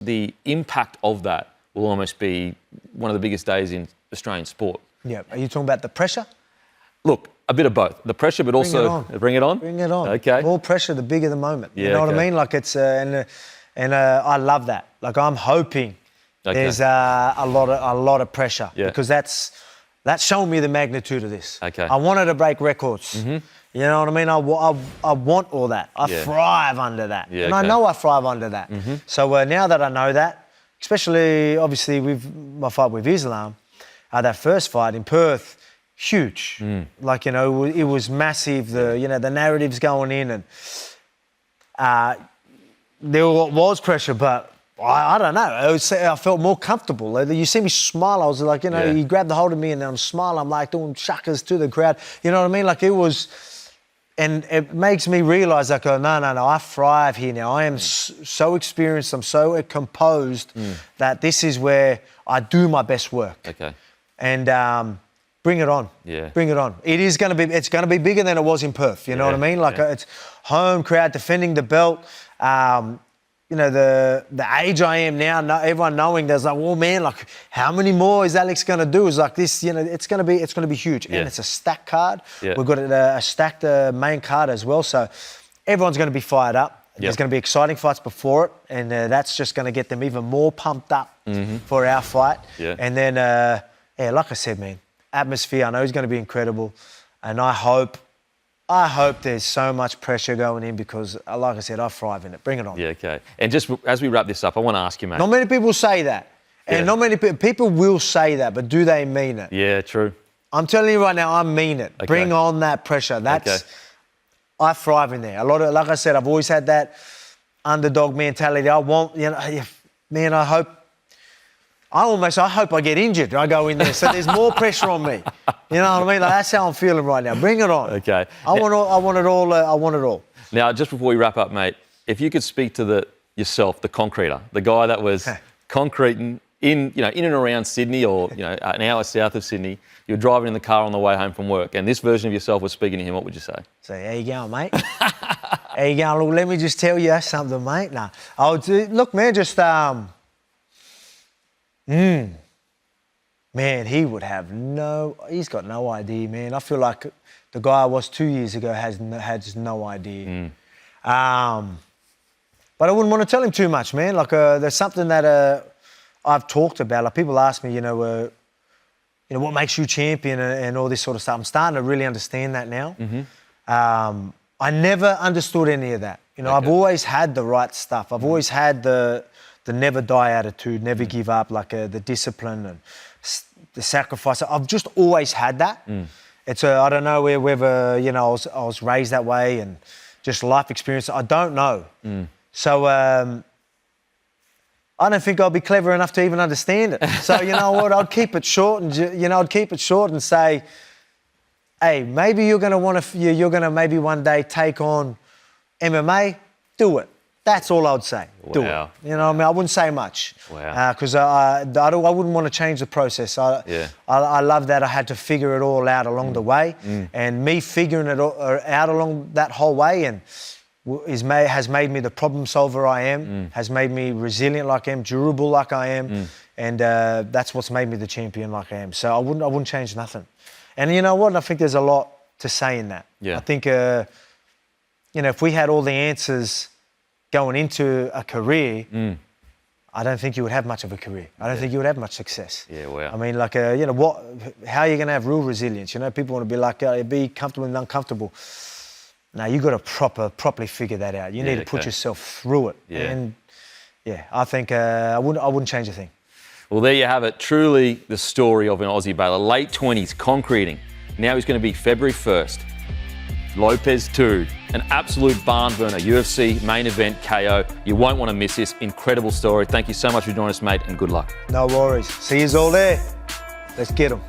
the impact of that will almost be one of the biggest days in Australian sport. Yeah. Are you talking about the pressure? Look, a bit of both. The pressure, but also... Bring it on? Bring it on. Okay. The more pressure, the bigger the moment. Yeah, you know okay. what I mean? Like, it's... I love that. Like, I'm hoping there's a lot of pressure because that's showing me the magnitude of this. Okay. I wanted to break records. Mm-hmm. You know what I mean? I want all that. I thrive under that. Yeah, and I know I thrive under that. Mm-hmm. So now that I know that, especially, obviously, with my fight with Islam, that first fight in Perth, huge. Like, you know, it was massive. The narrative's going in and there was pressure, but I don't know. I felt more comfortable. You see me smile. I was like, you know, he grabbed the hold of me and then I'm smiling. I'm like doing shakas to the crowd. You know what I mean? Like, it was... And it makes me realise, like, no, I thrive here now. I am so experienced, I'm so composed that this is where I do my best work. Okay. And bring it on. Yeah. Bring it on. It's going to be bigger than it was in Perth, you know what I mean? Like, it's home crowd defending the belt. You know, the age I am now, everyone knowing there's like, oh man, like, how many more is Alex going to do? It's like this, you know, it's going to be huge. And it's a stacked card. Yeah. We've got a stacked main card as well. So everyone's going to be fired up. There's going to be exciting fights before it. And that's just going to get them even more pumped up for our fight. Yeah. And then, like I said, man, atmosphere, I know is going to be incredible. And I hope there's so much pressure going in because, like I said, I thrive in it. Bring it on. Yeah, okay. And just as we wrap this up, I want to ask you, mate. Not many people say that. And not many people will say that, but do they mean it? Yeah, true. I'm telling you right now, I mean it. Okay. Bring on that pressure. I thrive in there. Like I said, I've always had that underdog mentality. I want, you know, man, I hope I get injured. I go in there, so there's more pressure on me. You know what I mean? Like, that's how I'm feeling right now. Bring it on. Okay. I want it all. I want it all. Now, just before we wrap up, mate, if you could speak to yourself, the concreter, the guy that was concreting in and around Sydney, or an hour south of Sydney, you're driving in the car on the way home from work, and this version of yourself was speaking to him, what would you say? Say, how you going, mate? How you going? Look, let me just tell you something, mate. Nah, look, man, just Man, he's got no idea, man. I feel like the guy I was 2 years ago has no idea. But I wouldn't want to tell him too much, man. Like, there's something that I've talked about. Like, people ask me, what makes you champion and all this sort of stuff. I'm starting to really understand that now. I never understood any of that. I've always had the right stuff. I've always had the never die attitude, never give up, like the discipline and the sacrifice. I've just always had that. It's I don't know whether I was raised that way and just life experience. I don't know. So I don't think I'll be clever enough to even understand it. So you know what? I'd keep it short and say, hey, maybe you're gonna maybe one day take on MMA. Do it. That's all I would say. Wow. Do it. You know what I mean? I wouldn't say much. Wow. Because I wouldn't want to change the process. I love that I had to figure it all out along the way. And me figuring it out along that whole way has made me the problem solver I am, has made me resilient like I am, durable like I am. And that's what's made me the champion like I am. So I wouldn't change nothing. And you know what? I think there's a lot to say in that. Yeah. I think, if we had all the answers going into a career, I don't think you would have much of a career. I don't think you would have much success. Yeah, wow. I mean, like, how are you going to have real resilience? People want to be like, be comfortable and uncomfortable. No, you got to properly figure that out. You need to put yourself through it. Yeah. And I think I wouldn't change a thing. Well, there you have it. Truly the story of an Aussie battler. Late 20s, concreting. Now he's going to be February 1st. Lopes 2, an absolute barn burner, UFC main event KO. You won't want to miss this. Incredible story. Thank you so much for joining us, mate, and good luck. No worries. See yous all there. Let's get them.